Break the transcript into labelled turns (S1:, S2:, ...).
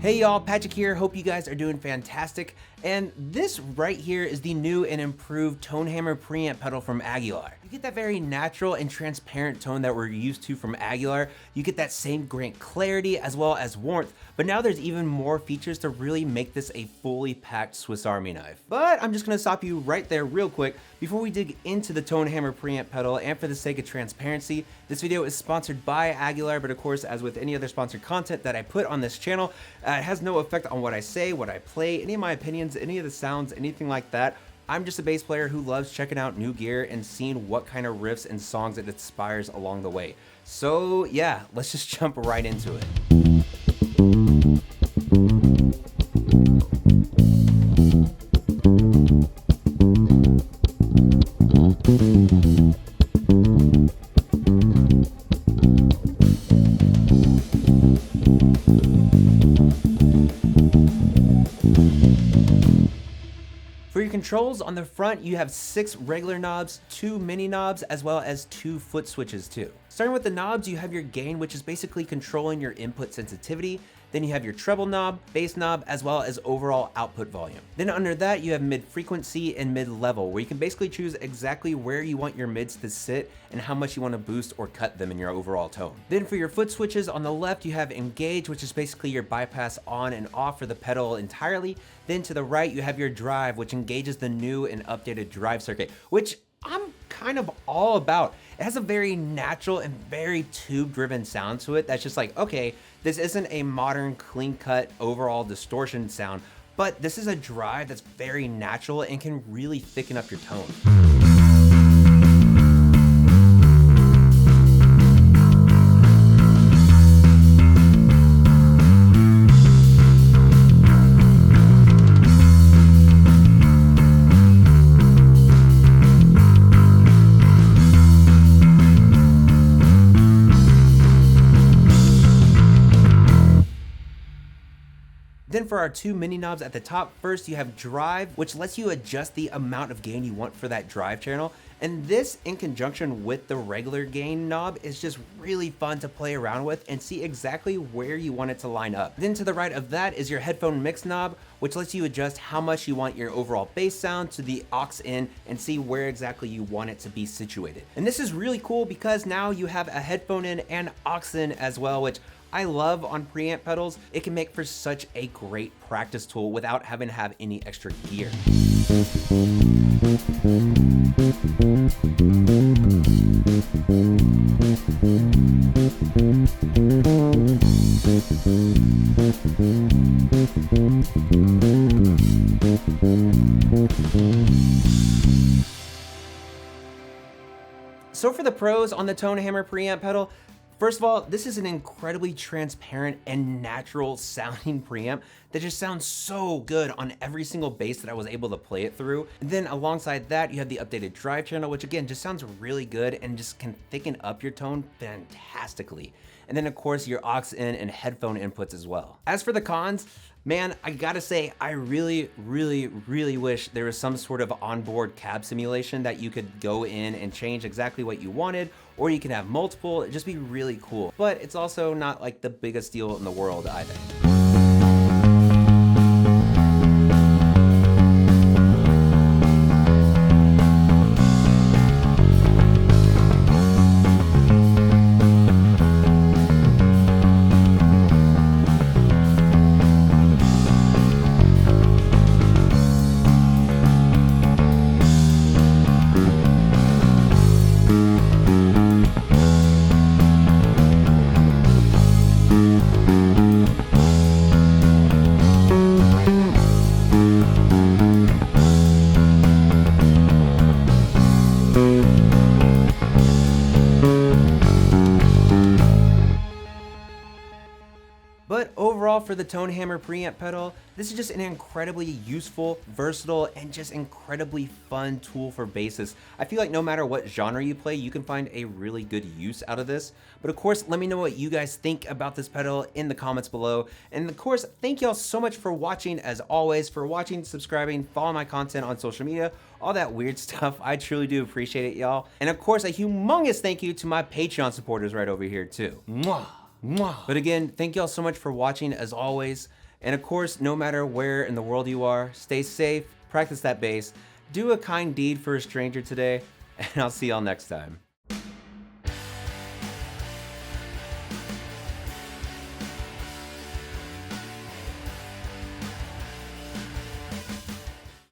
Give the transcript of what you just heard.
S1: Hey y'all, Patrick here. Hope you guys are doing fantastic. And this right here is the new and improved Tone Hammer preamp pedal from Aguilar. You get that very natural and transparent tone that we're used to from Aguilar. You get that same great clarity as well as warmth, but now there's even more features to really make this a fully packed Swiss Army knife. But I'm just gonna stop you right there real quick before we dig into the Tone Hammer preamp pedal, and for the sake of transparency, this video is sponsored by Aguilar, but of course, as with any other sponsored content that I put on this channel, it has no effect on what I say, what I play, any of my opinions, any of the sounds, anything like that. I'm just a bass player who loves checking out new gear and seeing what kind of riffs and songs it inspires along the way. So yeah, let's just jump right into it. For your controls, on the front you have 6 regular knobs, 2 mini knobs, as well as 2 foot switches too. Starting with the knobs, you have your gain, which is basically controlling your input sensitivity. Then you have your treble knob, bass knob, as well as overall output volume. Then under that, you have mid-frequency and mid-level, where you can basically choose exactly where you want your mids to sit and how much you want to boost or cut them in your overall tone. Then for your foot switches, on the left, you have engage, which is basically your bypass on and off for the pedal entirely. Then to the right, you have your drive, which engages the new and updated drive circuit, which I'm kind of all about. It has a very natural and very tube-driven sound to it that's just like, okay, this isn't a modern, clean-cut, overall distortion sound, but this is a drive that's very natural and can really thicken up your tone. Then for our 2 mini knobs at the top, first you have drive, which lets you adjust the amount of gain you want for that drive channel. And this, in conjunction with the regular gain knob, is just really fun to play around with and see exactly where you want it to line up. Then to the right of that is your headphone mix knob, which lets you adjust how much you want your overall bass sound to the aux in and see where exactly you want it to be situated. And this is really cool because now you have a headphone in and aux in as well, which I love on preamp pedals. It can make for such a great practice tool without having to have any extra gear. So for the pros on the Tone Hammer preamp pedal, first of all, this is an incredibly transparent and natural sounding preamp that just sounds so good on every single bass that I was able to play it through. And then alongside that, you have the updated drive channel, which again, just sounds really good and just can thicken up your tone fantastically. And then of course, your aux in and headphone inputs as well. As for the cons, man, I gotta say, I really wish there was some sort of onboard cab simulation that you could go in and change exactly what you wanted, or you can have multiple. It'd just be really cool. But it's also not like the biggest deal in the world either. But overall, for the Tone Hammer preamp pedal, this is just an incredibly useful, versatile, and just incredibly fun tool for bassists. I feel like no matter what genre you play, you can find a really good use out of this. But of course, let me know what you guys think about this pedal in the comments below. And of course, thank y'all so much for watching, as always, for watching, subscribing, following my content on social media, all that weird stuff. I truly do appreciate it, y'all. And of course, a humongous thank you to my Patreon supporters right over here too. Mwah! But again, thank y'all so much for watching as always, And of course, no matter where in the world you are, stay safe, practice that bass, do a kind deed for a stranger today, and I'll see y'all next time.